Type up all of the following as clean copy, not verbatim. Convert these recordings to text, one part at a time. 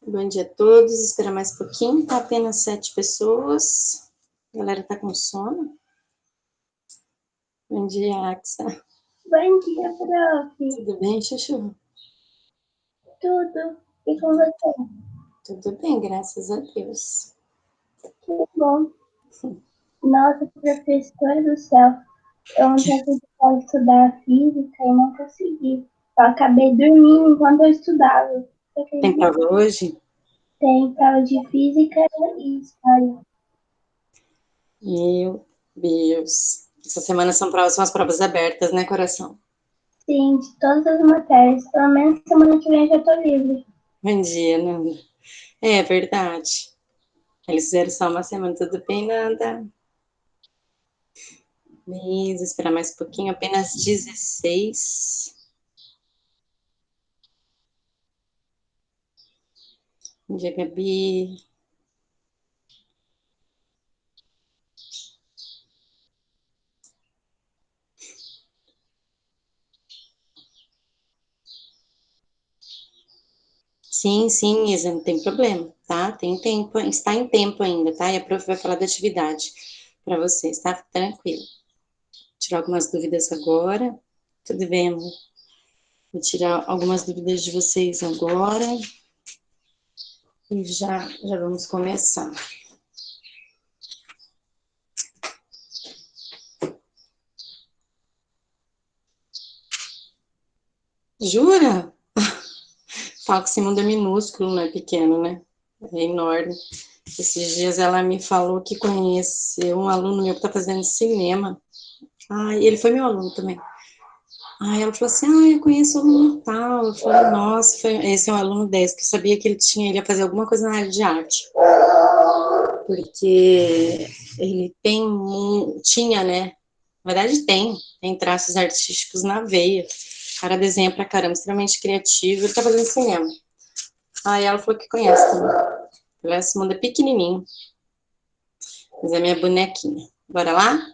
Bom dia a todos, espera mais um pouquinho, tá apenas 7 pessoas. A galera tá com sono. Bom dia, Axa. Bom dia, prof. Tudo bem, Chuchu? Tudo. E com você? Tudo bem, graças a Deus. Que bom. Nossa, professora do céu. Eu ontem tentei estudar física e não consegui. Eu acabei dormindo enquanto eu estudava. Tem prova hoje? Tem prova de física e história. Meu Deus. Essa semana são as provas abertas, né, coração? Sim, de todas as matérias. Pelo menos semana que vem eu já tô livre. Bom dia, Nanda. É verdade. Eles fizeram só uma semana, tudo bem, Nanda? Beleza, esperar mais um pouquinho, apenas 16. Bom dia, Gabi. Sim, Isa, não tem problema, tá? Tem tempo, está em tempo ainda, tá? E a prof vai falar da atividade para vocês, tá? Tranquilo. Vou tirar algumas dúvidas agora. Tudo bem, amor? Vou tirar algumas dúvidas de vocês agora. E já vamos começar. Jura? Fala que esse mundo é minúsculo, não é pequeno, né? É enorme. Esses dias ela me falou que conheceu um aluno meu que está fazendo cinema. Ah, e ele foi meu aluno também. Aí ela falou assim, eu conheço o aluno tal. Eu falei, nossa, esse é um aluno 10, que eu sabia que ele ia fazer alguma coisa na área de arte. Porque ele tinha, né? Na verdade tem traços artísticos na veia. O cara desenha pra caramba, extremamente criativo, ele tá fazendo cinema. Aí ela falou que conhece também. Esse mundo é pequenininho, mas é minha bonequinha. Bora lá?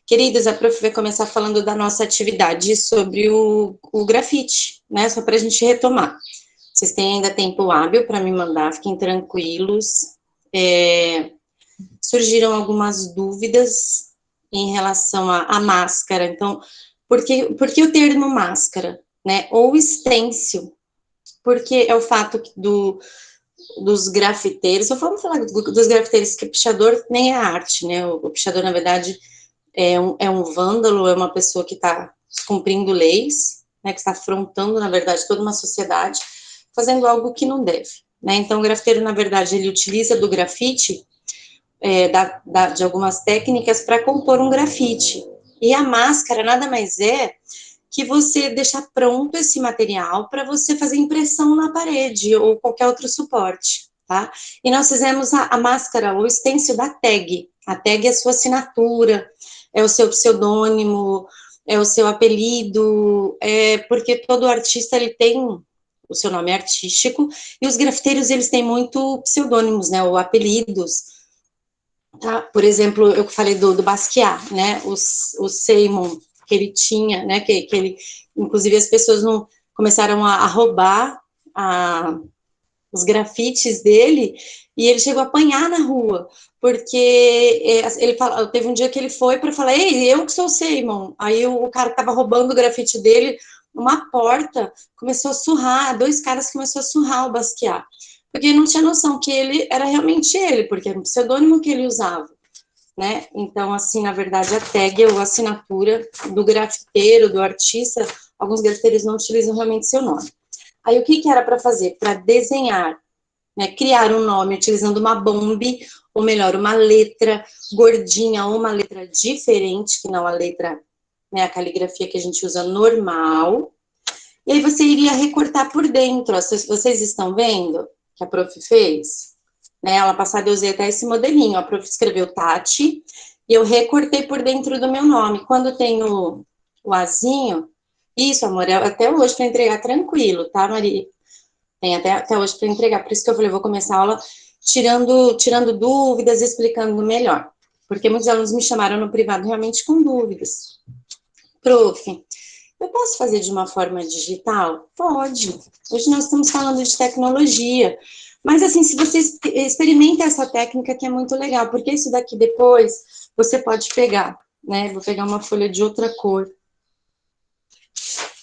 Queridos, a prof vai começar falando da nossa atividade sobre o grafite, né? Só para a gente retomar. Vocês têm ainda tempo hábil para me mandar, fiquem tranquilos. Surgiram algumas dúvidas em relação à máscara. Então, por que o termo máscara, né? Ou stencil, porque é o fato dos grafiteiros, só vamos falar dos grafiteiros, que pichador nem é arte, né? O pichador, na verdade, é um vândalo, é uma pessoa que está cumprindo leis, né, que está afrontando, na verdade, toda uma sociedade, fazendo algo que não deve. Né? Então, o grafiteiro, na verdade, ele utiliza do grafite, de algumas técnicas para compor um grafite. E a máscara nada mais é que você deixar pronto esse material para você fazer impressão na parede ou qualquer outro suporte, tá? E nós fizemos a máscara, o stencil da tag. A tag é a sua assinatura, é o seu pseudônimo, é o seu apelido, porque todo artista ele tem o seu nome artístico, e os grafiteiros eles têm muito pseudônimos, né, ou apelidos. Tá? Por exemplo, eu falei do Basquiat, né? O Simon, que ele tinha, né? Que ele, inclusive, as pessoas não começaram a roubar os grafites dele, e ele chegou a apanhar na rua, porque ele teve um dia que ele foi para falar, ei, eu que sou o Simon. Aí o cara que estava roubando o grafite dele, uma porta, começou a surrar, 2 caras começou a surrar o Basquiat, porque não tinha noção que ele era realmente ele, porque era um pseudônimo que ele usava. Né? Então, assim, na verdade, a tag ou a assinatura do grafiteiro, do artista, alguns grafiteiros não utilizam realmente seu nome. Aí, o que era para fazer? Para desenhar, né? Criar um nome utilizando uma bombe, ou melhor, uma letra gordinha ou uma letra diferente, que não a letra, né, a caligrafia que a gente usa normal. E aí você iria recortar por dentro. Vocês estão vendo que a prof fez? Né, ela passada eu usei até esse modelinho. A prof escreveu Tati e eu recortei por dentro do meu nome. Quando tem o azinho, isso, amor, é até hoje para entregar tranquilo, tá, Maria? Tem até hoje para entregar. Por isso que eu falei, vou começar a aula tirando dúvidas, explicando melhor. Porque muitos alunos me chamaram no privado realmente com dúvidas. Prof, Eu posso fazer de uma forma digital? Pode. Hoje nós estamos falando de tecnologia. Mas, assim, se você experimenta essa técnica, que é muito legal, porque isso daqui depois você pode pegar, né? Vou pegar uma folha de outra cor,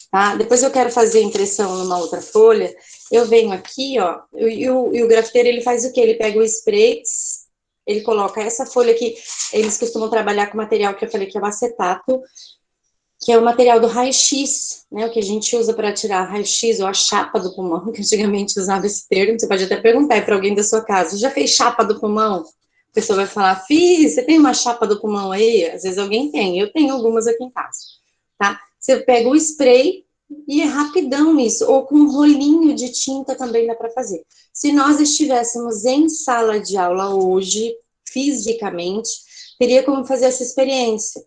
tá? Depois eu quero fazer impressão numa outra folha, eu venho aqui, ó, e o grafiteiro, ele faz o quê? Ele pega o spray, ele coloca essa folha aqui, eles costumam trabalhar com material que eu falei que é o acetato, que é o material do raio-x, né, o que a gente usa para tirar raio-x ou a chapa do pulmão, que antigamente usava esse termo. Você pode até perguntar para alguém da sua casa, já fez chapa do pulmão? A pessoa vai falar, fiz, você tem uma chapa do pulmão aí? Às vezes alguém tem, eu tenho algumas aqui em casa, tá? Você pega o spray e é rapidão isso, ou com um rolinho de tinta também dá para fazer. Se nós estivéssemos em sala de aula hoje, fisicamente, teria como fazer essa experiência,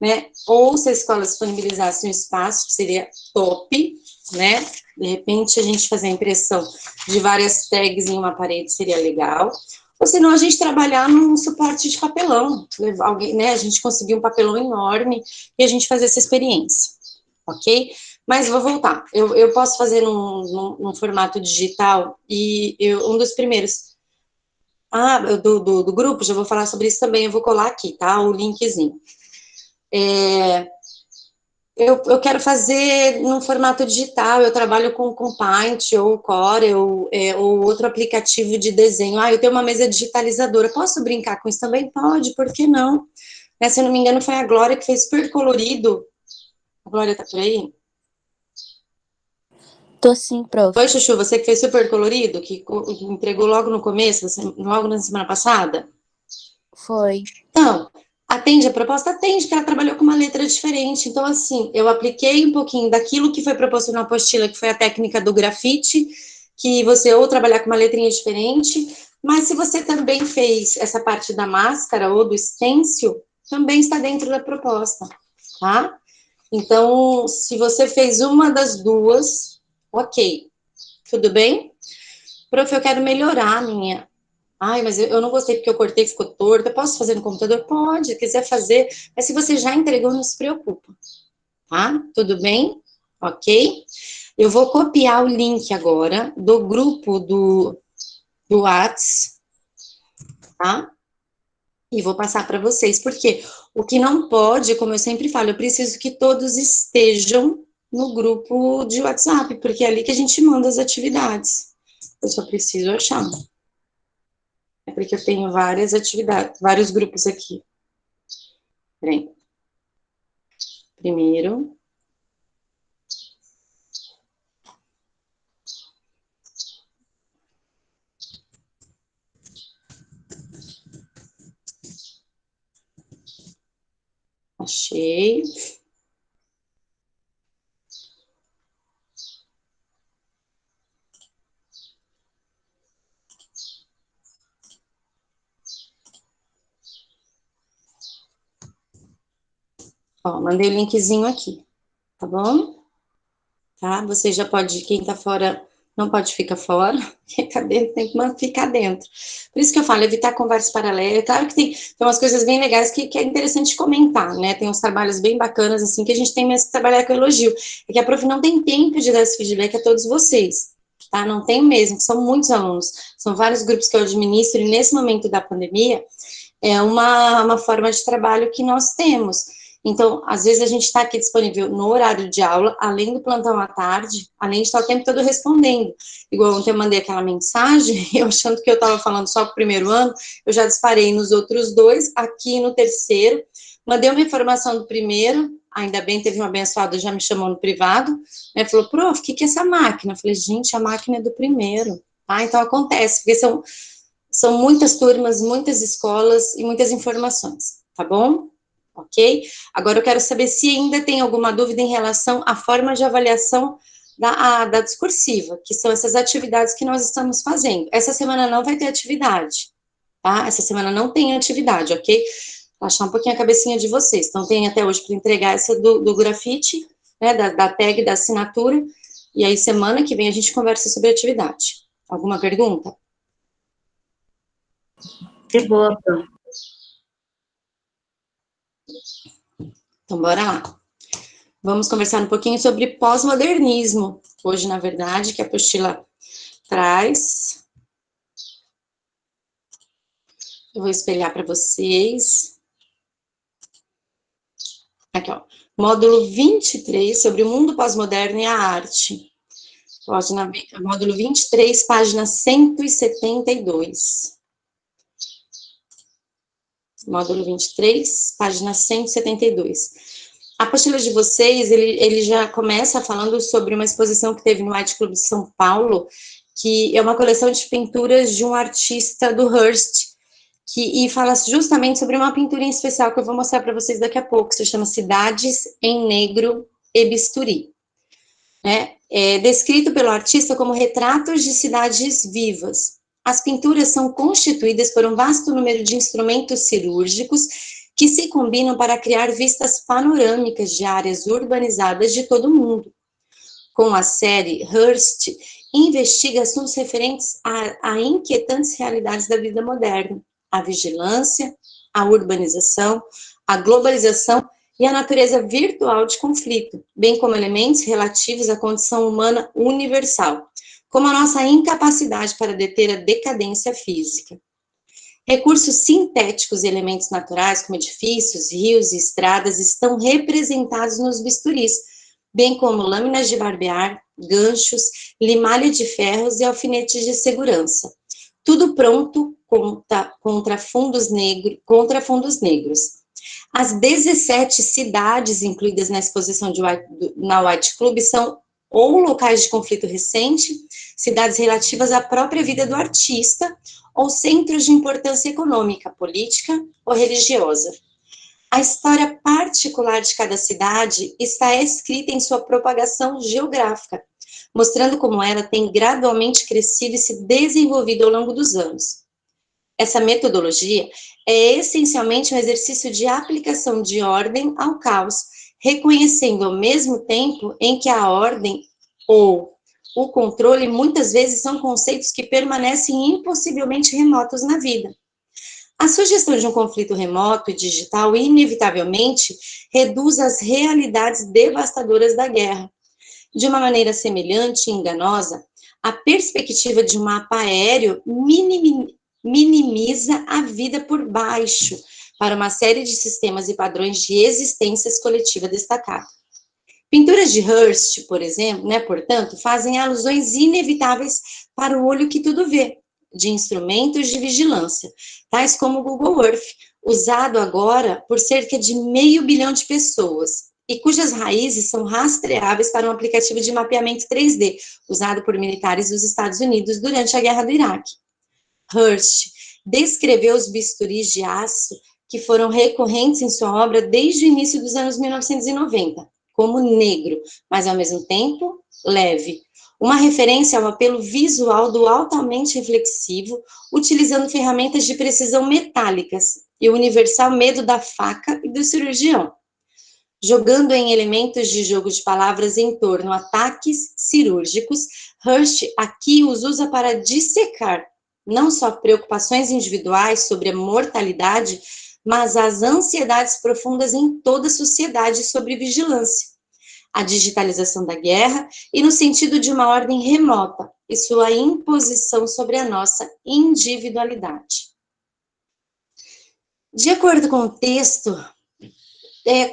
né? Ou se a escola disponibilizasse um espaço, seria top, né? De repente, a gente fazer a impressão de várias tags em uma parede seria legal. Ou senão a gente trabalhar num suporte de papelão, alguém, né? A gente conseguir um papelão enorme e a gente fazer essa experiência, ok? Mas vou voltar. Eu posso fazer num formato digital e um dos primeiros. Do grupo, já vou falar sobre isso também. Eu vou colar aqui, tá? O linkzinho. Eu quero fazer num formato digital, eu trabalho com Paint ou Corel, ou outro aplicativo de desenho. Eu tenho uma mesa digitalizadora, posso brincar com isso também? Pode, por que não? Né, se eu não me engano, foi a Glória que fez super colorido. A Glória tá por aí? Tô sim, prof. Foi, Chuchu, você que fez super colorido, que entregou logo no começo, logo na semana passada? Foi. Então, atende a proposta? Atende, que ela trabalhou com uma letra diferente. Então, assim, eu apliquei um pouquinho daquilo que foi proposto na apostila, que foi a técnica do grafite, que você ou trabalhar com uma letrinha diferente, mas se você também fez essa parte da máscara ou do stencil, também está dentro da proposta, tá? Então, se você fez uma das duas, ok. Tudo bem? Prof, eu quero melhorar a minha. Mas eu não gostei porque eu cortei, ficou torto. Eu posso fazer no computador? Pode, quiser fazer. Mas se você já entregou, não se preocupa. Tá? Tudo bem? Ok? Eu vou copiar o link agora do grupo do Whats, tá? E vou passar para vocês, porque o que não pode, como eu sempre falo, eu preciso que todos estejam no grupo de WhatsApp, porque é ali que a gente manda as atividades. Eu só preciso achar. É porque eu tenho várias atividades, vários grupos aqui. Peraí. Primeiro. Achei. Ó, mandei o linkzinho aqui, tá bom? Tá? Você já pode, quem tá fora, não pode ficar fora, quem tá dentro tem que ficar dentro. Por isso que eu falo, evitar conversa paralela. Claro que tem umas coisas bem legais que é interessante comentar, né? Tem uns trabalhos bem bacanas, assim, que a gente tem mesmo que trabalhar com elogio. É que a prof não tem tempo de dar esse feedback a todos vocês, tá? Não tem mesmo, que são muitos alunos. São vários grupos que eu administro, e nesse momento da pandemia, é uma forma de trabalho que nós temos. Então, às vezes a gente está aqui disponível no horário de aula, além do plantão à tarde, além de estar o tempo todo respondendo. Igual ontem eu mandei aquela mensagem, eu achando que eu estava falando só para o primeiro ano, eu já disparei nos outros dois, aqui no terceiro, mandei uma informação do primeiro, ainda bem, teve um abençoado, já me chamou no privado, né, falou, prof, o que é essa máquina? Eu falei, gente, a máquina é do primeiro. Então acontece, porque são muitas turmas, muitas escolas e muitas informações, tá bom? Ok? Agora eu quero saber se ainda tem alguma dúvida em relação à forma de avaliação da discursiva, que são essas atividades que nós estamos fazendo. Essa semana não vai ter atividade, tá? Essa semana não tem atividade, ok? Vou achar um pouquinho a cabecinha de vocês. Então, tem até hoje para entregar essa do grafite, né, da tag, da assinatura, e aí semana que vem a gente conversa sobre atividade. Alguma pergunta? De boa, prof. Então, bora lá. Vamos conversar um pouquinho sobre pós-modernismo, hoje, na verdade, que a apostila traz. Eu vou espelhar para vocês. Aqui, ó. Módulo 23, sobre o mundo pós-moderno e a arte. Pode navegar. Módulo 23, página 172. Módulo 23, página 172. A apostila de vocês, ele já começa falando sobre uma exposição que teve no Art Club de São Paulo, que é uma coleção de pinturas de um artista do Hearst, e fala justamente sobre uma pintura em especial que eu vou mostrar para vocês daqui a pouco, que se chama Cidades em Negro e Bisturi. É descrito pelo artista como retratos de cidades vivas. As pinturas são constituídas por um vasto número de instrumentos cirúrgicos que se combinam para criar vistas panorâmicas de áreas urbanizadas de todo o mundo. Com a série, Hearst investiga assuntos referentes a inquietantes realidades da vida moderna, a vigilância, a urbanização, a globalização e a natureza virtual de conflito, bem como elementos relativos à condição humana universal, como a nossa incapacidade para deter a decadência física. Recursos sintéticos e elementos naturais, como edifícios, rios e estradas, estão representados nos bisturis, bem como lâminas de barbear, ganchos, limalha de ferros e alfinetes de segurança. Tudo pronto contra fundos negros. As 17 cidades incluídas na exposição na White Club são ou locais de conflito recente, cidades relativas à própria vida do artista, ou centros de importância econômica, política ou religiosa. A história particular de cada cidade está escrita em sua propagação geográfica, mostrando como ela tem gradualmente crescido e se desenvolvido ao longo dos anos. Essa metodologia é essencialmente um exercício de aplicação de ordem ao caos, reconhecendo ao mesmo tempo em que a ordem ou o controle muitas vezes são conceitos que permanecem impossivelmente remotos na vida. A sugestão de um conflito remoto e digital inevitavelmente reduz as realidades devastadoras da guerra. De uma maneira semelhante e enganosa, a perspectiva de um mapa aéreo minimiza a vida por baixo para uma série de sistemas e padrões de existências coletiva destacada. Pinturas de Hearst, por exemplo, portanto, fazem alusões inevitáveis para o olho que tudo vê, de instrumentos de vigilância, tais como o Google Earth, usado agora por cerca de 500 milhão de pessoas, e cujas raízes são rastreáveis para um aplicativo de mapeamento 3D, usado por militares dos Estados Unidos durante a Guerra do Iraque. Hearst descreveu os bisturis de aço que foram recorrentes em sua obra desde o início dos anos 1990, como negro, mas ao mesmo tempo leve. Uma referência ao apelo visual do altamente reflexivo, utilizando ferramentas de precisão metálicas, e o universal medo da faca e do cirurgião. Jogando em elementos de jogo de palavras em torno a ataques cirúrgicos, Hearst aqui os usa para dissecar não só preocupações individuais sobre a mortalidade, mas as ansiedades profundas em toda a sociedade sobre vigilância, a digitalização da guerra e no sentido de uma ordem remota e sua imposição sobre a nossa individualidade. De acordo com o texto,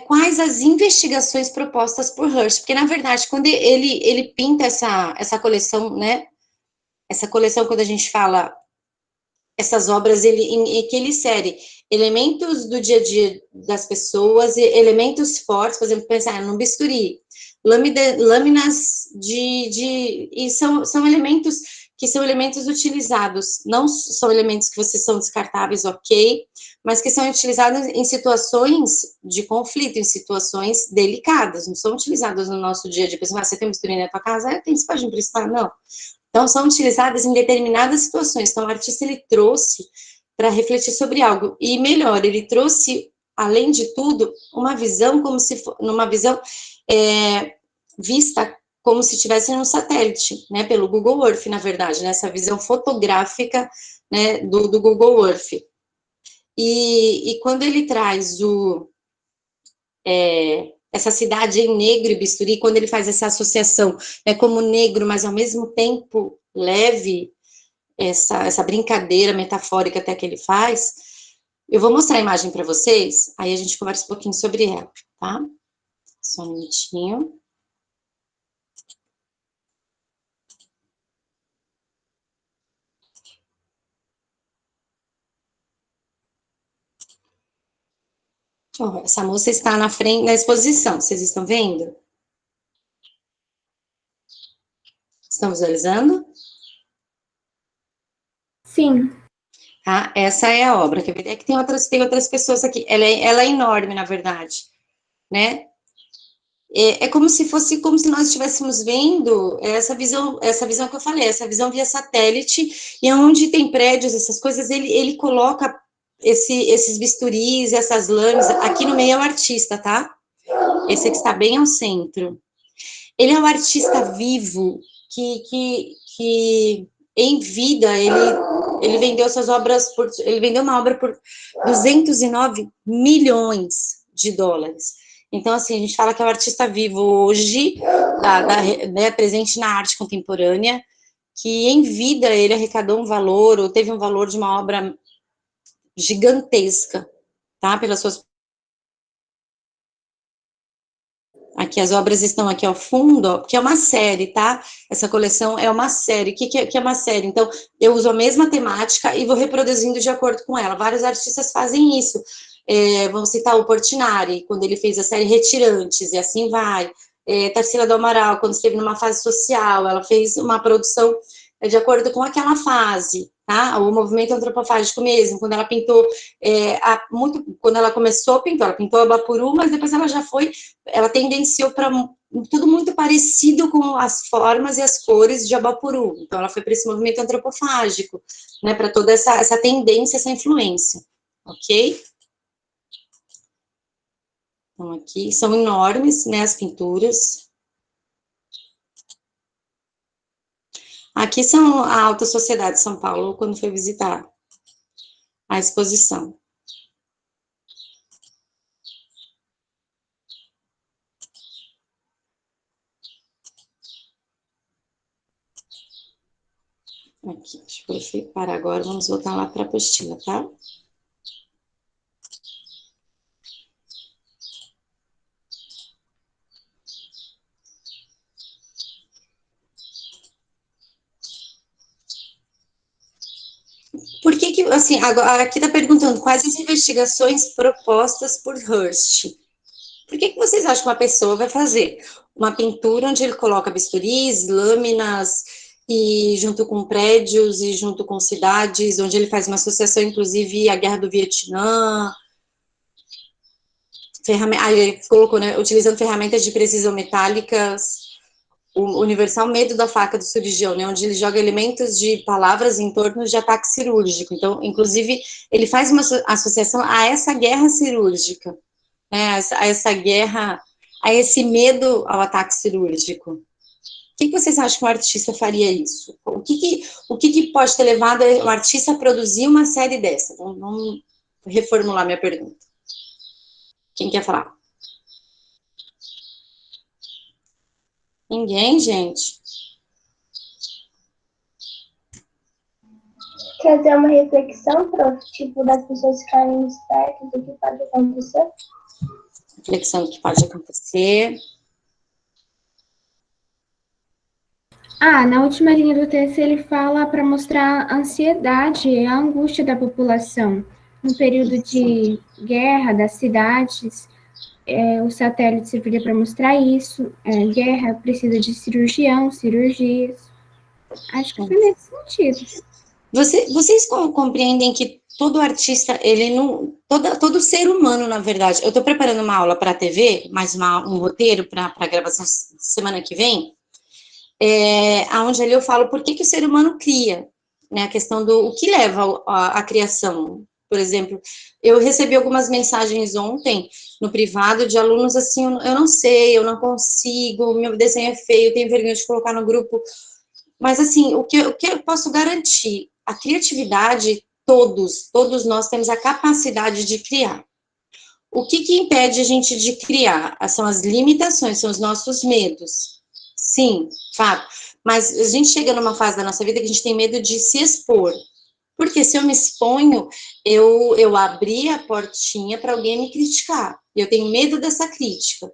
quais as investigações propostas por Hearst? Porque, na verdade, quando ele pinta essa coleção, essa coleção, quando a gente fala essas obras, que ele insere elementos do dia a dia das pessoas, elementos fortes, por exemplo, pensar no bisturi, lâminas e são elementos que são elementos utilizados, não são elementos que vocês são descartáveis, ok, mas que são utilizados em situações de conflito, em situações delicadas, não são utilizados no nosso dia a dia. Você tem um bisturi na tua casa? Tem, você pode emprestar? Não. Então, são utilizadas em determinadas situações. Então, o artista, ele trouxe para refletir sobre algo. E melhor, ele trouxe, além de tudo, uma visão como se numa visão vista como se estivesse num satélite, pelo Google Earth, na verdade, essa visão fotográfica, do Google Earth. E quando ele traz essa cidade em negro e bisturi, quando ele faz essa associação, né, como negro, mas ao mesmo tempo leve, essa brincadeira metafórica até que ele faz, eu vou mostrar a imagem para vocês, aí a gente conversa um pouquinho sobre ela, tá? Só um minutinho. Oh, essa moça está na frente, na exposição, vocês estão vendo? Estão visualizando? Sim. Tá? Essa é a obra. Quer ver? É que tem outras pessoas aqui. Ela é enorme, na verdade, né? É como se fosse, como se nós estivéssemos vendo essa visão que eu falei, essa visão via satélite, e onde tem prédios, essas coisas, ele coloca esses bisturis, essas lâminas, aqui no meio é o artista, tá? Esse aqui está bem ao centro. Ele é um artista vivo, que em vida, ele vendeu suas obras, ele vendeu uma obra por 209 milhões de dólares. Então, assim, a gente fala que é um artista vivo hoje, né, presente na arte contemporânea, que em vida ele arrecadou um valor, ou teve um valor de uma obra gigantesca, tá? Pelas suas. Aqui as obras estão aqui ao fundo, ó, que é uma série, tá? Essa coleção é uma série. O que é uma série? Então, eu uso a mesma temática e vou reproduzindo de acordo com ela. Vários artistas fazem isso. Vamos citar o Portinari, quando ele fez a série Retirantes, e assim vai. Tarsila do Amaral, quando esteve numa fase social, ela fez uma produção de acordo com aquela fase, tá? O movimento antropofágico mesmo, quando ela pintou, quando ela começou a pintar, ela pintou a Bapuru, mas depois ela tendenciou para tudo muito parecido com as formas e as cores de Abapuru. Então, ela foi para esse movimento antropofágico, né, para toda essa tendência, essa influência, ok? Então, aqui são enormes, né, as pinturas. Aqui são a alta sociedade de São Paulo, quando foi visitar a exposição. Aqui, deixa eu parar agora, vamos voltar lá para a apostila, tá? Por que, assim, agora, aqui está perguntando quais as investigações propostas por Hearst. Por que vocês acham que uma pessoa vai fazer uma pintura onde ele coloca bisturis, lâminas, e junto com prédios, e junto com cidades, onde ele faz uma associação, inclusive, à Guerra do Vietnã, ele colocou, né, utilizando ferramentas de precisão metálicas, o universal medo da faca do cirurgião, né, onde ele joga elementos de palavras em torno de ataque cirúrgico. Então, inclusive, ele faz uma associação a essa guerra cirúrgica, né, a essa guerra, a esse medo ao ataque cirúrgico. O que vocês acham que um artista faria isso? O que pode ter levado um artista a produzir uma série dessa? Vamos reformular minha pergunta. Quem quer falar? Ninguém, gente? Quer dizer, uma reflexão, prof? Tipo, das pessoas ficarem espertas do que pode acontecer? Reflexão do que pode acontecer. Na última linha do texto ele fala para mostrar a ansiedade e a angústia da população. No período de guerra das cidades, o satélite serviria para mostrar isso. Guerra precisa de cirurgião, cirurgias. Acho que foi nesse sentido. Vocês compreendem que todo artista, ele não... Todo ser humano, na verdade... Eu estou preparando uma aula para a TV, mais um roteiro para a gravação semana que vem, onde ali eu falo por que o ser humano cria, né, a questão do o que leva a criação. Por exemplo, eu recebi algumas mensagens ontem, no privado, de alunos assim, eu não sei, eu não consigo, meu desenho é feio, eu tenho vergonha de colocar no grupo, mas assim, o que eu posso garantir? A criatividade, todos nós temos a capacidade de criar. O que impede a gente de criar? São as limitações, são os nossos medos. Sim, fato. Mas a gente chega numa fase da nossa vida que a gente tem medo de se expor. Porque se eu me exponho, eu abri a portinha para alguém me criticar. Eu tenho medo dessa crítica.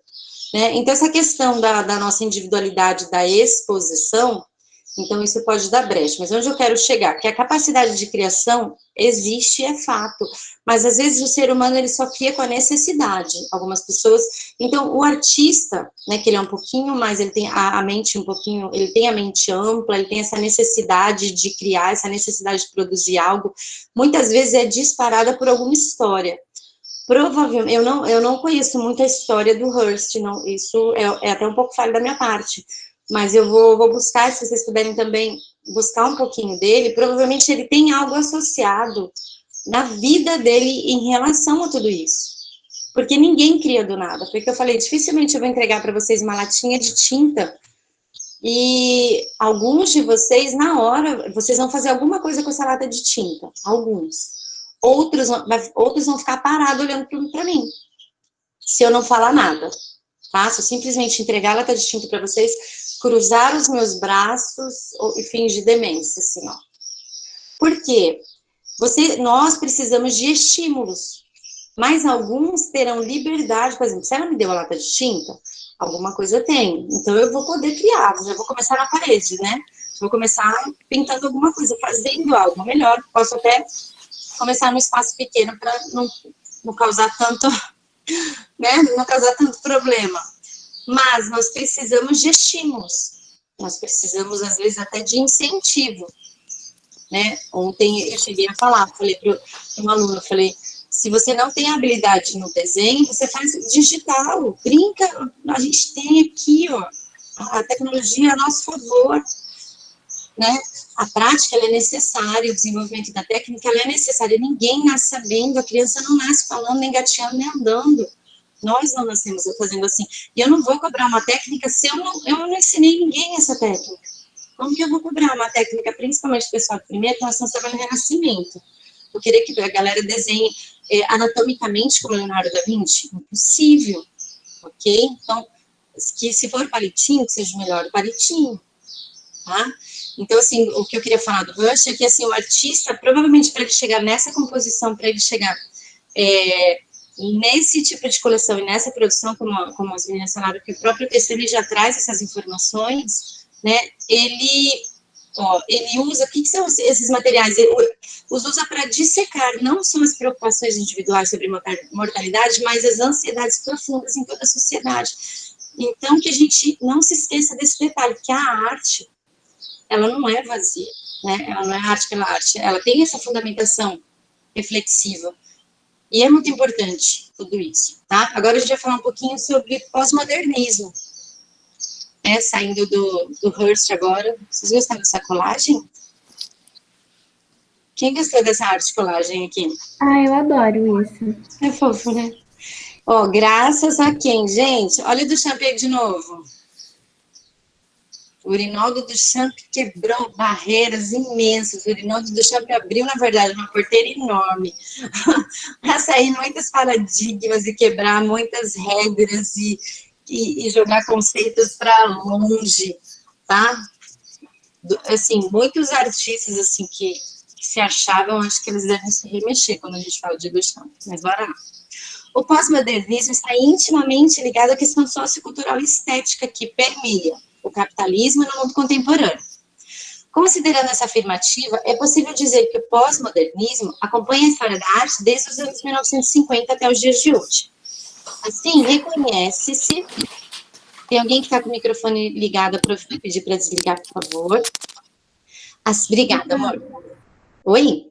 Né? Então, essa questão da nossa individualidade, da exposição, então isso pode dar brecha. Mas onde eu quero chegar? Que a capacidade de criação existe, é fato. Mas, às vezes, o ser humano, ele só cria com a necessidade. Algumas pessoas... Então, o artista, né, que ele é um pouquinho mais, ele tem a mente um pouquinho, ele tem a mente ampla, ele tem essa necessidade de criar, essa necessidade de produzir algo, muitas vezes é disparada por alguma história. Provavelmente, eu não conheço muito a história do Hearst, não, isso é até um pouco falha da minha parte, mas eu vou buscar, se vocês puderem também buscar um pouquinho dele, provavelmente ele tem algo associado na vida dele em relação a tudo isso, porque ninguém cria do nada, foi o que eu falei, dificilmente eu vou entregar para vocês uma latinha de tinta, e alguns de vocês, na hora, vocês vão fazer alguma coisa com essa lata de tinta, alguns. Outros vão ficar parados olhando para mim, se eu não falar nada, tá? Se eu simplesmente entregar a lata de tinta para vocês, cruzar os meus braços e fingir demência, assim, ó. Por quê? Nós precisamos de estímulos, mas alguns terão liberdade, por exemplo, se ela me deu a lata de tinta, alguma coisa eu tenho, então eu vou poder criar, já vou começar na parede, né? Vou começar pintando alguma coisa, fazendo algo melhor, posso até começar no espaço pequeno para não causar tanto, né, não causar tanto problema. Mas nós precisamos de estímulos, nós precisamos, às vezes, até de incentivo, né? Ontem eu cheguei a falar, falei para um aluno, falei, se você não tem habilidade no desenho, você faz digital, brinca, a gente tem aqui, ó, a tecnologia a nosso favor, né? A prática, ela é necessária, o desenvolvimento da técnica, ela é necessária, ninguém nasce sabendo, a criança não nasce falando, nem gateando, nem andando, nós não nascemos fazendo assim, e eu não vou cobrar uma técnica se eu não ensinei ninguém essa técnica, como que eu vou cobrar uma técnica, principalmente o pessoal do primeiro, que nós estamos trabalhando no Renascimento, eu queria que a galera desenhe anatomicamente como Leonardo da Vinci, impossível, ok? Então, que se for palitinho, que seja o melhor palitinho, tá? Então, assim, o que eu queria falar do Rush é que, assim, o artista, provavelmente, para ele chegar nessa composição, para ele chegar nesse tipo de coleção e nessa produção, como as meninas falaram, que o próprio texto, ele já traz essas informações, né, ele usa, o que são esses materiais? Ele os usa para dissecar, não só as preocupações individuais sobre mortalidade, mas as ansiedades profundas em toda a sociedade. Então, que a gente não se esqueça desse detalhe, que a arte, ela não é vazia, né? Ela não é arte pela arte, ela tem essa fundamentação reflexiva. E é muito importante tudo isso, tá? Agora a gente vai falar um pouquinho sobre pós-modernismo, né? Saindo do Hearst agora. Vocês gostaram dessa colagem? Quem gostou dessa arte colagem aqui? Ah, eu adoro isso. É fofo, né? Ó, graças a quem, gente? Olha o Duchamp aí de novo. O Rinaldo Duchamp quebrou barreiras imensas. O Rinaldo Duchamp abriu, na verdade, uma porteira enorme para sair muitos paradigmas e quebrar muitas regras e jogar conceitos para longe, tá? Assim, muitos artistas assim que se achavam, acho que eles devem se remexer quando a gente fala de Duchamp, mas bora lá. O pós-modernismo está intimamente ligado à questão sociocultural e estética que permeia o capitalismo no mundo contemporâneo. Considerando essa afirmativa, é possível dizer que o pós-modernismo acompanha a história da arte desde os anos 1950 até os dias de hoje. Assim, reconhece-se... Tem alguém que está com o microfone ligado, para pedir para desligar, por favor. Obrigada, amor. Oi?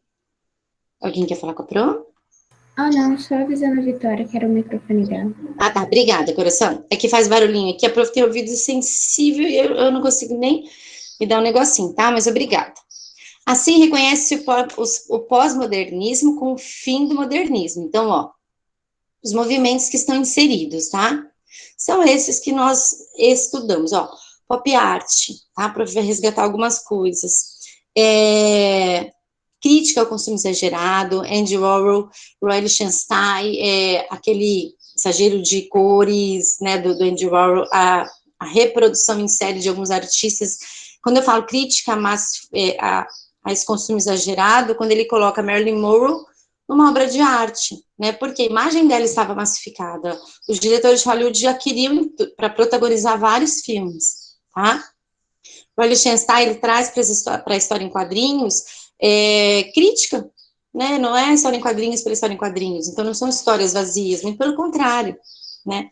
Alguém quer falar com a Pro? Ah, não, só avisando a Vitória que era o microfone dela. Ah, tá, obrigada, coração. É que faz barulhinho aqui, a Prof tem ouvido sensível e eu não consigo nem me dar um negocinho, tá? Mas obrigada. Assim, reconhece o pós-modernismo com o fim do modernismo. Então, ó, os movimentos que estão inseridos, tá? São esses que nós estudamos, ó. Pop art, tá? Para resgatar algumas coisas. Crítica ao consumo exagerado, Andy Warhol, Roy Lichtenstein, aquele exagero de cores, né, do Andy Warhol, a reprodução em série de alguns artistas. Quando eu falo crítica a esse consumo exagerado, quando ele coloca Marilyn Monroe numa obra de arte, né, porque a imagem dela estava massificada. Os diretores de Hollywood já queriam para protagonizar vários filmes, tá? O Lichtenstein, ele traz para a história em quadrinhos crítica, né, não é história em quadrinhos pela história em quadrinhos, então não são histórias vazias, muito pelo contrário, né,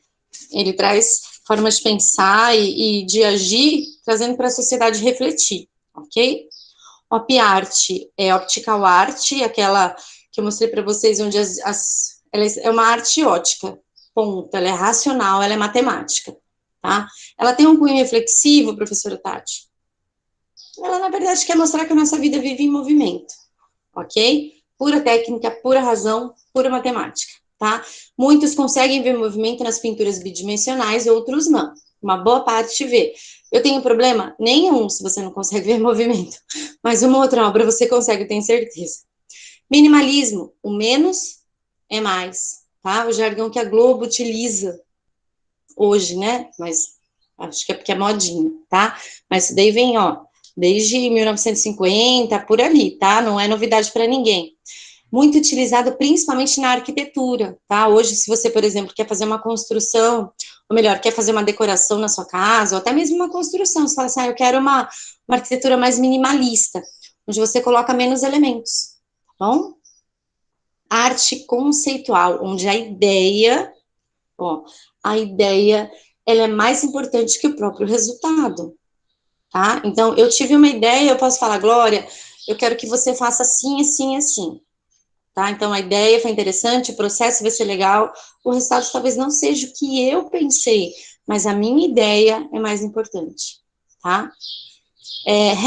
ele traz formas de pensar e de agir, trazendo para a sociedade refletir, ok? Op art optical art, aquela que eu mostrei para vocês, onde ela é uma arte ótica, ponto, ela é racional, ela é matemática, tá? Ela tem um cunho reflexivo, professora Tati? Ela, na verdade, quer mostrar que a nossa vida vive em movimento, ok? Pura técnica, pura razão, pura matemática, tá? Muitos conseguem ver movimento nas pinturas bidimensionais, outros não. Uma boa parte vê. Eu tenho problema? Nenhum, se você não consegue ver movimento. Mas uma outra obra você consegue, eu tenho certeza. Minimalismo, o menos é mais, tá? O jargão que a Globo utiliza hoje, né? Mas acho que é porque é modinha, tá? Mas isso daí vem, ó, desde 1950, por ali, tá? Não é novidade para ninguém. Muito utilizado principalmente na arquitetura, tá? Hoje, se você, por exemplo, quer fazer uma construção, ou melhor, quer fazer uma decoração na sua casa, ou até mesmo uma construção, você fala assim, eu quero uma arquitetura mais minimalista, onde você coloca menos elementos, tá bom? Arte conceitual, onde a ideia, ela é mais importante que o próprio resultado, tá? Então, eu tive uma ideia, eu posso falar, Glória, eu quero que você faça assim, assim, assim, tá? Então, a ideia foi interessante, o processo vai ser legal, o resultado talvez não seja o que eu pensei, mas a minha ideia é mais importante, tá?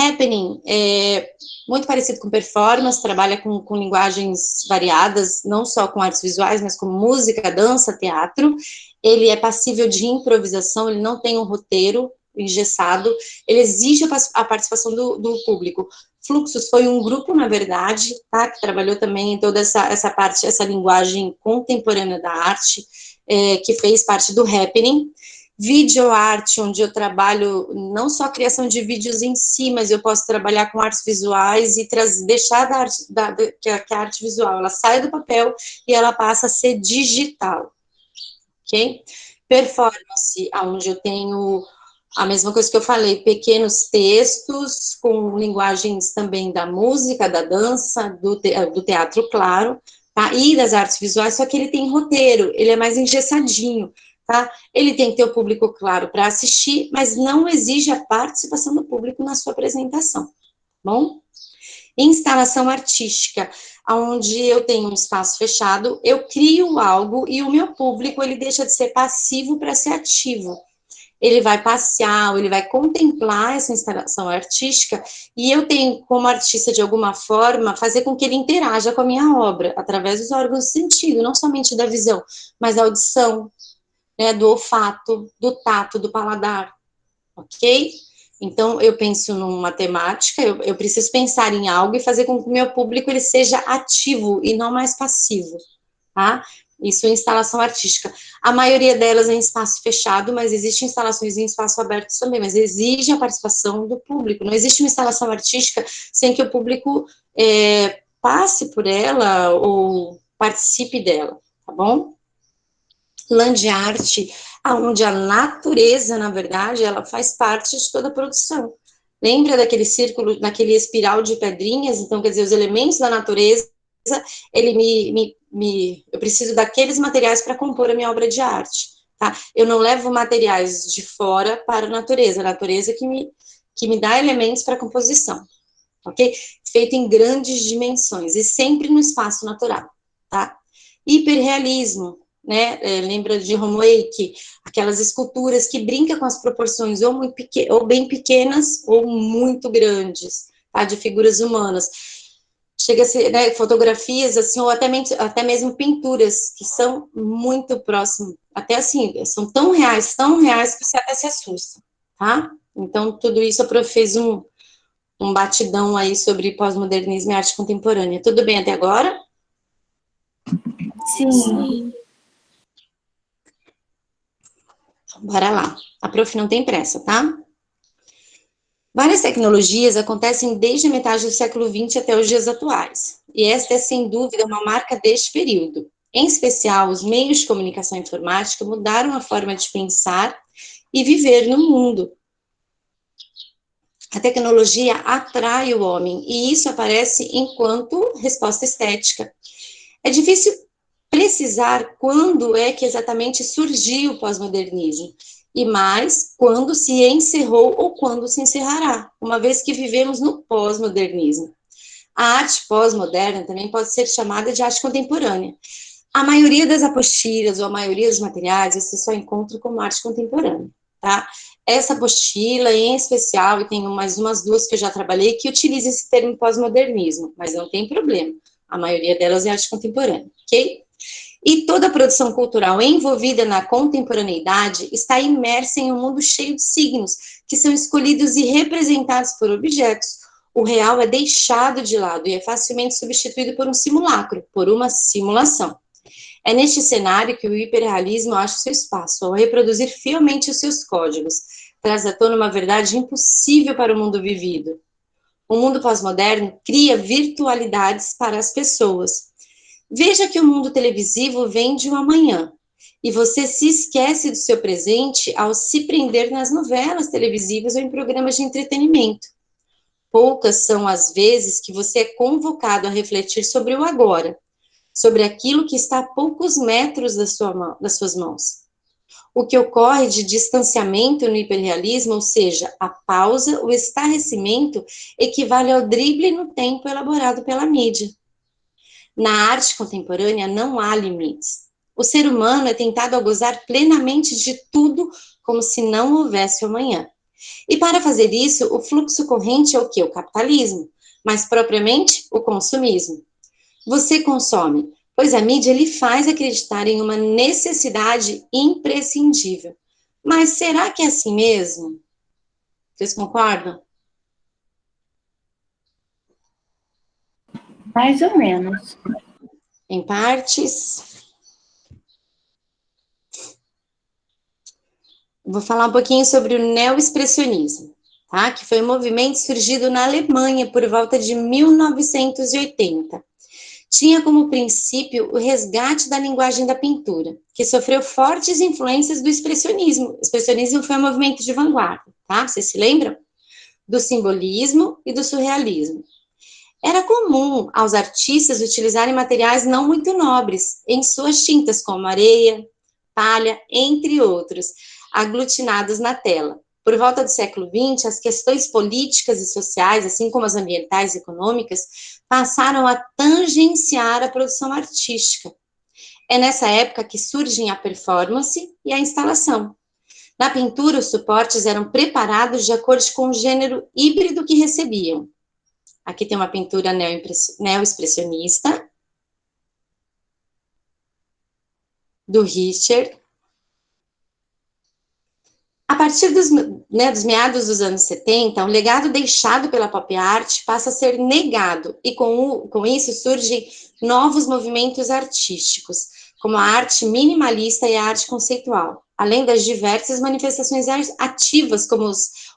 Happening muito parecido com performance, trabalha com linguagens variadas, não só com artes visuais, mas com música, dança, teatro. Ele é passível de improvisação, ele não tem um roteiro engessado, ele exige a participação do público. Fluxus foi um grupo, na verdade, tá, que trabalhou também em toda essa parte, essa linguagem contemporânea da arte, que fez parte do Happening. Videoarte, onde eu trabalho não só a criação de vídeos em si, mas eu posso trabalhar com artes visuais e deixar que a arte visual, ela sai do papel e ela passa a ser digital, ok? Performance, onde eu tenho a mesma coisa que eu falei, pequenos textos com linguagens também da música, da dança, do teatro, claro, tá? E das artes visuais, só que ele tem roteiro, ele é mais engessadinho, tá? Ele tem que ter o público, claro, para assistir, mas não exige a participação do público na sua apresentação, bom? Instalação artística, onde eu tenho um espaço fechado, eu crio algo e o meu público, ele deixa de ser passivo para ser ativo. Ele vai passear, ele vai contemplar essa instalação artística, e eu tenho, como artista, de alguma forma, fazer com que ele interaja com a minha obra, através dos órgãos de sentido, não somente da visão, mas da audição, né, do olfato, do tato, do paladar, ok? Então, eu penso numa temática, eu preciso pensar em algo e fazer com que o meu público ele seja ativo e não mais passivo, tá? Isso é instalação artística. A maioria delas é em espaço fechado, mas existem instalações em espaço aberto também, mas exige a participação do público. Não existe uma instalação artística sem que o público passe por ela ou participe dela, tá bom? Land art, onde a natureza, na verdade, ela faz parte de toda a produção. Lembra daquele círculo, daquele espiral de pedrinhas? Então, quer dizer, os elementos da natureza, eu preciso daqueles materiais para compor a minha obra de arte, tá? Eu não levo materiais de fora para a natureza que me dá elementos para a composição, ok? Feito em grandes dimensões e sempre no espaço natural, tá? Hiperrealismo, né? Lembra de Homewake, aquelas esculturas que brincam com as proporções ou bem pequenas ou muito grandes, tá? De figuras humanas. Chega a ser, né, fotografias, assim, ou até mesmo pinturas, que são muito próximas, até assim, são tão reais, que você até se assusta, tá? Então, tudo isso a prof fez um batidão aí sobre pós-modernismo e arte contemporânea. Tudo bem até agora? Sim. Bora lá. A prof não tem pressa, tá? Várias tecnologias acontecem desde a metade do século XX até os dias atuais, e esta é, sem dúvida, uma marca deste período. Em especial, os meios de comunicação informática mudaram a forma de pensar e viver no mundo. A tecnologia atrai o homem, e isso aparece enquanto resposta estética. É difícil precisar quando é que exatamente surgiu o pós-modernismo, e mais, quando se encerrou ou quando se encerrará, uma vez que vivemos no pós-modernismo. A arte pós-moderna também pode ser chamada de arte contemporânea. A maioria das apostilas ou a maioria dos materiais você só encontra como arte contemporânea, tá? Essa apostila, em especial, e tem mais umas duas que eu já trabalhei, que utiliza esse termo pós-modernismo, mas não tem problema. A maioria delas é arte contemporânea, ok? E toda a produção cultural envolvida na contemporaneidade está imersa em um mundo cheio de signos, que são escolhidos e representados por objetos. O real é deixado de lado e é facilmente substituído por um simulacro, por uma simulação. É neste cenário que o hiperrealismo acha o seu espaço, ao reproduzir fielmente os seus códigos, traz à tona uma verdade impossível para o mundo vivido. O mundo pós-moderno cria virtualidades para as pessoas. Veja que o mundo televisivo vem de um amanhã, e você se esquece do seu presente ao se prender nas novelas televisivas ou em programas de entretenimento. Poucas são as vezes que você é convocado a refletir sobre o agora, sobre aquilo que está a poucos metros das suas mãos. O que ocorre de distanciamento no hiperrealismo, ou seja, a pausa, o estarrecimento, equivale ao drible no tempo elaborado pela mídia. Na arte contemporânea não há limites. O ser humano é tentado a gozar plenamente de tudo como se não houvesse amanhã. E para fazer isso, o fluxo corrente é o quê? O capitalismo, mas propriamente o consumismo. Você consome, pois a mídia lhe faz acreditar em uma necessidade imprescindível. Mas será que é assim mesmo? Vocês concordam? Mais ou menos. Em partes. Vou falar um pouquinho sobre o neoexpressionismo, tá? Que foi um movimento surgido na Alemanha por volta de 1980. Tinha como princípio o resgate da linguagem da pintura, que sofreu fortes influências do expressionismo. O expressionismo foi um movimento de vanguarda, tá? Vocês se lembram? Do simbolismo e do surrealismo. Era comum aos artistas utilizarem materiais não muito nobres em suas tintas, como areia, palha, entre outros, aglutinados na tela. Por volta do século XX, as questões políticas e sociais, assim como as ambientais e econômicas, passaram a tangenciar a produção artística. É nessa época que surgem a performance e a instalação. Na pintura, os suportes eram preparados de acordo com o gênero híbrido que recebiam. Aqui tem uma pintura neo-expressionista, do Richter. A partir dos meados dos anos 70, o legado deixado pela pop art passa a ser negado, e com isso surgem novos movimentos artísticos, como a arte minimalista e a arte conceitual, além das diversas manifestações ativas, como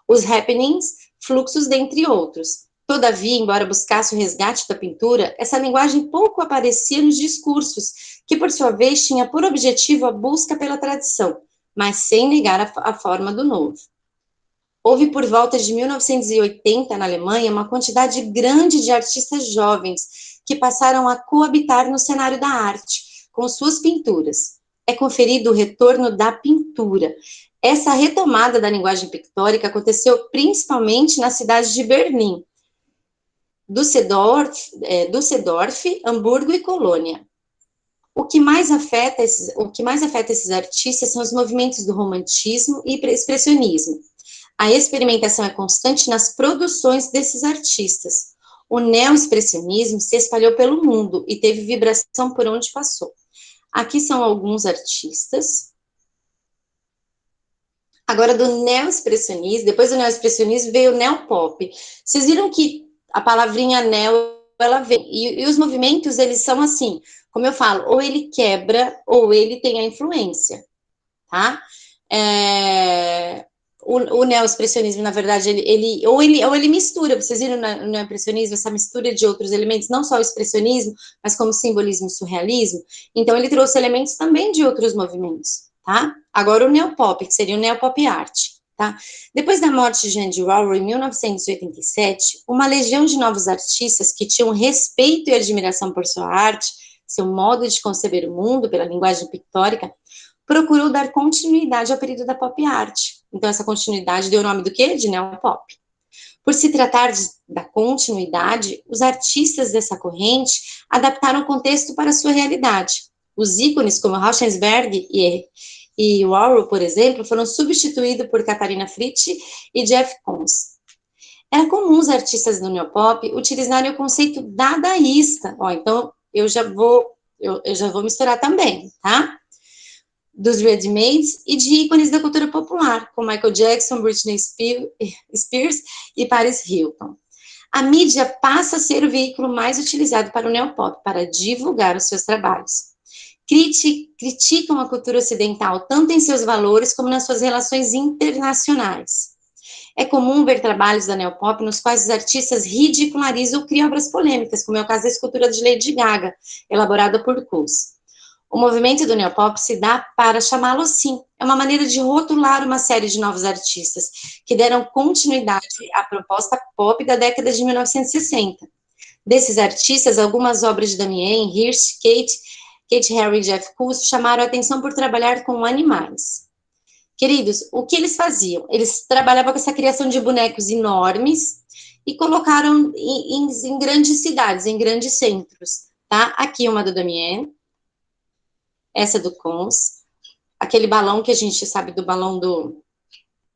os happenings, fluxos, dentre outros. Todavia, embora buscasse o resgate da pintura, essa linguagem pouco aparecia nos discursos, que por sua vez tinha por objetivo a busca pela tradição, mas sem negar a forma do novo. Houve por volta de 1980 na Alemanha uma quantidade grande de artistas jovens que passaram a coabitar no cenário da arte, com suas pinturas. É conferido o retorno da pintura. Essa retomada da linguagem pictórica aconteceu principalmente na cidade de Berlim, Düsseldorf, Hamburgo e Colônia. O que mais afeta esses artistas são os movimentos do romantismo e expressionismo. A experimentação é constante nas produções desses artistas. O neoexpressionismo se espalhou pelo mundo e teve vibração por onde passou. Aqui são alguns artistas. Agora, do neoexpressionismo, depois do neoexpressionismo veio o neopop. Vocês viram que a palavrinha neo, ela vem, e os movimentos, eles são assim, como eu falo, ou ele quebra, ou ele tem a influência, tá? O neoexpressionismo, na verdade, ou ele mistura, vocês viram no neoexpressionismo, essa mistura de outros elementos, não só o expressionismo, mas como simbolismo e surrealismo, então ele trouxe elementos também de outros movimentos, tá? Agora o neopop, que seria o neopop art, tá? Depois da morte de Andy Warhol, em 1987, uma legião de novos artistas que tinham respeito e admiração por sua arte, seu modo de conceber o mundo pela linguagem pictórica, procurou dar continuidade ao período da pop art. Então, essa continuidade deu o nome do quê? De neopop. Por se tratar da continuidade, os artistas dessa corrente adaptaram o contexto para a sua realidade. Os ícones como Rauschenberg e Warhol, por exemplo, foram substituídos por Katharina Fritz e Jeff Koons. Era comum os artistas do neopop utilizarem o conceito dadaísta. Então, eu já vou misturar também, tá? Dos ready-mades e de ícones da cultura popular, como Michael Jackson, Britney Spears e Paris Hilton. A mídia passa a ser o veículo mais utilizado para o neopop, para divulgar os seus trabalhos. Criticam a cultura ocidental, tanto em seus valores como nas suas relações internacionais. É comum ver trabalhos da neopop nos quais os artistas ridicularizam ou criam obras polêmicas, como é o caso da escultura de Lady Gaga, elaborada por Koons. O movimento do neopop se dá para chamá-lo assim. É uma maneira de rotular uma série de novos artistas que deram continuidade à proposta pop da década de 1960. Desses artistas, algumas obras de Damien Hirst, Kate Herring e Jeff Koons chamaram a atenção por trabalhar com animais. Queridos, o que eles faziam? Eles trabalhavam com essa criação de bonecos enormes e colocaram em grandes cidades, em grandes centros. Tá? Aqui uma do Damien, essa do Koons, aquele balão que a gente sabe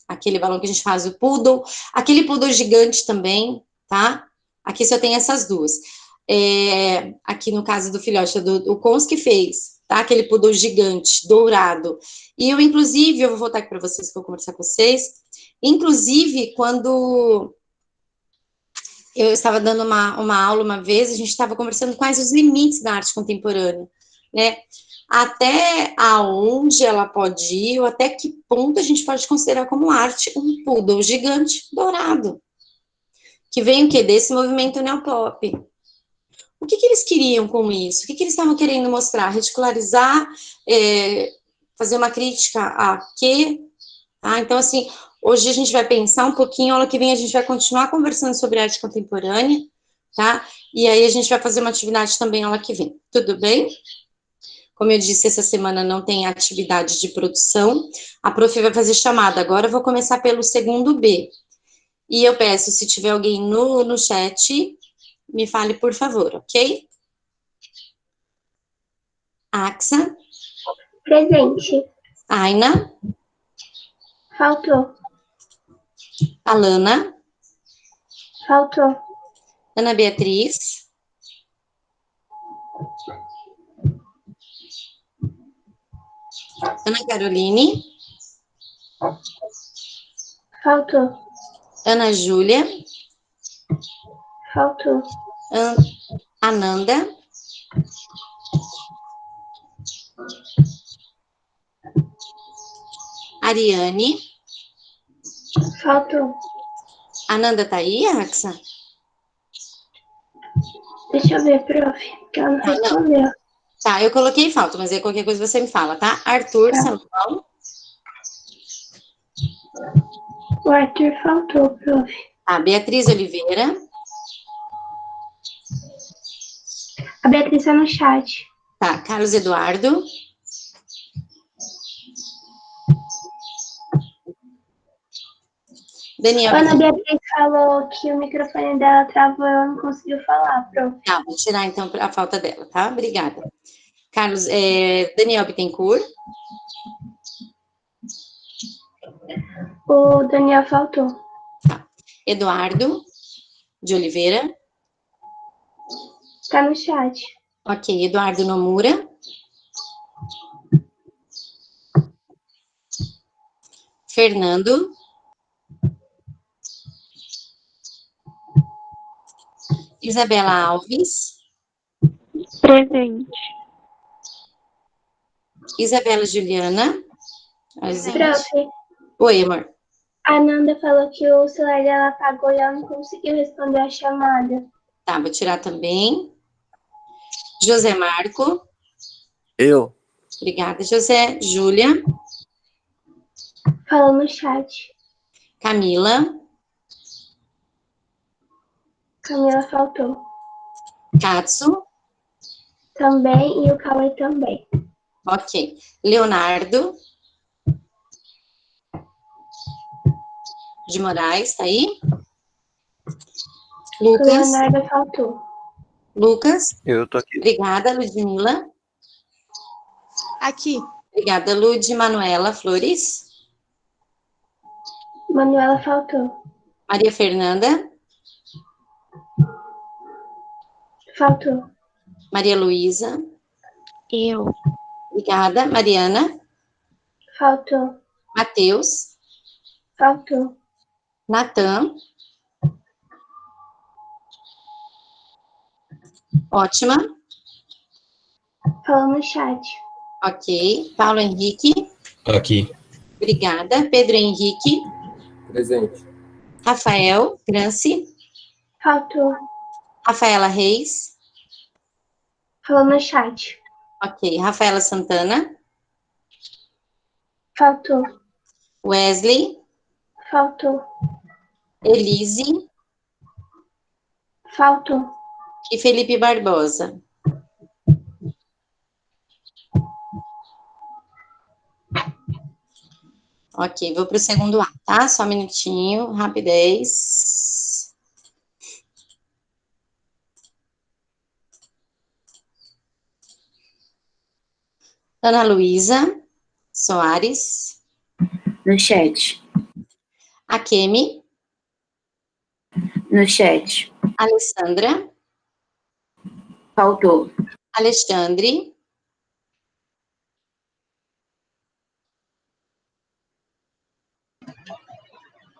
aquele balão que a gente faz o poodle, aquele poodle gigante também, tá? Aqui só tem essas duas. Aqui no caso do filhote, o Koons que fez, tá? Aquele poodle gigante, dourado. E eu, inclusive, eu vou voltar aqui para vocês, que eu vou conversar com vocês. Inclusive, quando eu estava dando uma aula uma vez, a gente estava conversando quais os limites da arte contemporânea, né? Até aonde ela pode ir, ou até que ponto a gente pode considerar como arte um poodle gigante dourado, que vem o quê? Desse movimento neopop. O que eles queriam com isso? O que eles estavam querendo mostrar? Ridicularizar, fazer uma crítica a quê? Tá? Então, assim, hoje a gente vai pensar um pouquinho, aula que vem a gente vai continuar conversando sobre arte contemporânea, tá? E aí a gente vai fazer uma atividade também aula que vem. Tudo bem? Como eu disse, essa semana não tem atividade de produção. A prof vai fazer chamada. Agora eu vou começar pelo segundo B. E eu peço, se tiver alguém no chat, me fale, por favor, ok? Axa. Presente. Aina. Faltou. Alana. Faltou. Ana Beatriz. Ana Caroline. Faltou. Ana Júlia. Faltou. Ananda. Ariane. Faltou. Ananda tá aí, Axa? Deixa eu ver, prof, que ela não respondeu. Tá, eu coloquei falta, mas aí qualquer coisa você me fala, tá? Arthur, Tá. Salomão. O Arthur faltou, prof. Tá, Beatriz Oliveira. A Beatriz tá no chat. Tá, Carlos Eduardo. Daniel. Ana Beatriz falou que o microfone dela travou e ela não conseguiu falar, prof. Tá, vou tirar então a falta dela, tá? Obrigada. Carlos, Daniel Bittencourt. O Daniel faltou. Tá. Eduardo de Oliveira. Tá no chat. Ok, Eduardo Nomura. Fernando. Isabela Alves. Presente. Isabela Juliana. Prof, Oi, amor. a Nanda falou que o celular dela apagou e ela não conseguiu responder a chamada. Tá, vou tirar também. José Marco. Eu. Obrigada, José. Júlia. Falou no chat. Camila. Camila faltou. Katsu. Também, e o Cauê também. Ok. Leonardo. De Moraes, tá aí? O Lucas. Leonardo faltou. Lucas. Eu tô aqui. Obrigada, Ludmila. Aqui. Obrigada, Lud. Manuela Flores. Manuela faltou. Maria Fernanda. Faltou. Maria Luísa. Eu. Obrigada. Mariana. Faltou. Matheus. Faltou. Natan. Ótima. Falou no chat. Ok. Paulo Henrique. Aqui. Obrigada. Pedro Henrique. Presente. Rafael Granci. Faltou. Rafaela Reis. Falou no chat. Ok. Rafaela Santana. Faltou. Wesley. Faltou. Elise. Faltou. E Felipe Barbosa. Ok, vou para o segundo A, tá? Só um minutinho, rapidez. Ana Luísa Soares. No chat. Akemi. No chat. Alessandra. Faltou. Alexandre.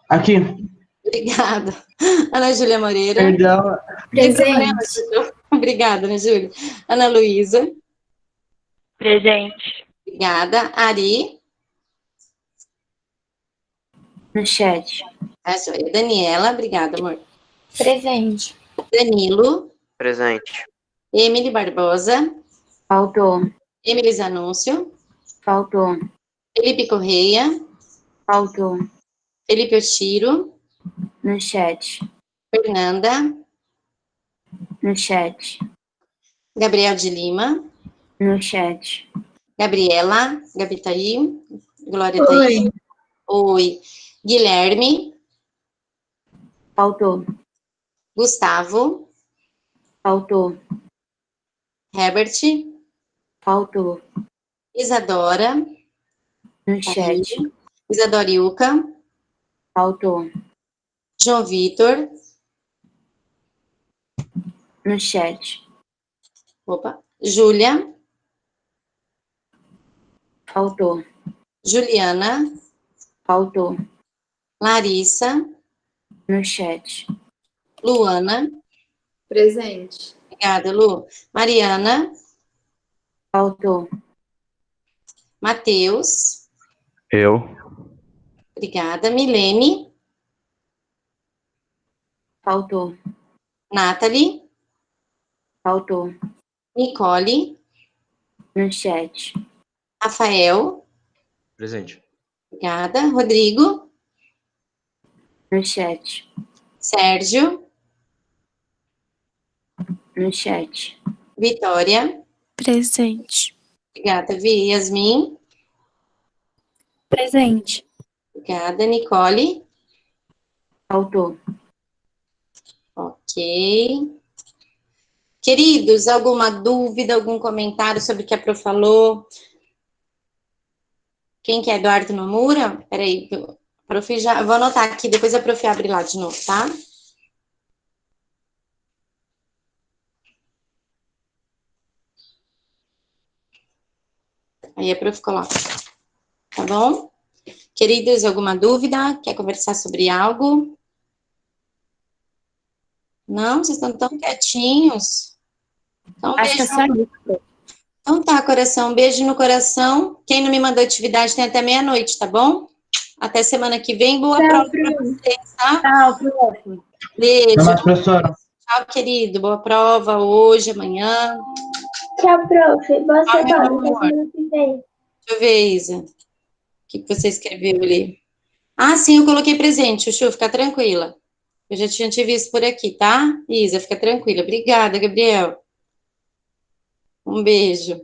Aqui. Obrigada. Ana Júlia Moreira. Perdão. Presente. Obrigada, Ana Júlia. Ana Luísa. Presente. Obrigada. Ari. No chat. Tá, joia. Daniela. Obrigada, amor. Presente. Danilo. Presente. Emily Barbosa. Faltou. Emily Zanúncio. Faltou. Felipe Correia. Faltou. Felipe Oshiro. No chat. Fernanda. No chat. Gabriel de Lima. No chat. Gabriela. Gabi tá aí. Glória tá aí. Oi. Guilherme. Faltou. Gustavo. Faltou. Herbert. Faltou. Isadora. No chat. Isadora Yuca. Faltou. João Vitor. No chat. Opa. Júlia. Faltou. Juliana. Faltou. Larissa. No chat. Luana. Presente. Obrigada, Lu. Mariana. Faltou. Matheus. Eu. Obrigada. Milene. Faltou. Nathalie. Faltou. Nicole. No chat. Rafael. Presente. Obrigada. Rodrigo. No chat. Sérgio. No chat. Vitória. Presente. Obrigada, Vi. Yasmin. Presente. Obrigada. Nicole. Faltou. Ok. Queridos, alguma dúvida, algum comentário sobre o que a Prof falou? Quem que é? Eduardo Nomura? Peraí, Prof já... Vou anotar aqui, depois a Prof abre lá de novo, tá? Aí a Prof coloca. Tá bom? Queridos, alguma dúvida? Quer conversar sobre algo? Não? Vocês estão tão quietinhos? Então, Acho que é só isso. Então tá, coração. Um beijo no coração. Quem não me mandou atividade tem até meia-noite, tá bom? Até semana que vem. Boa prova pra vocês, tá? Tchau, prof. Beijo. Até mais, professora. Tchau, querido. Boa prova hoje, amanhã. Tchau, prof. Boa Tchau, meu semana. amor. Até semana que vem. Deixa eu ver, Isa. O que você escreveu ali? Ah, sim, eu coloquei presente, Chuchu, fica tranquila. Eu já tinha te visto por aqui, tá? Isa, fica tranquila. Obrigada, Gabriel. Um beijo.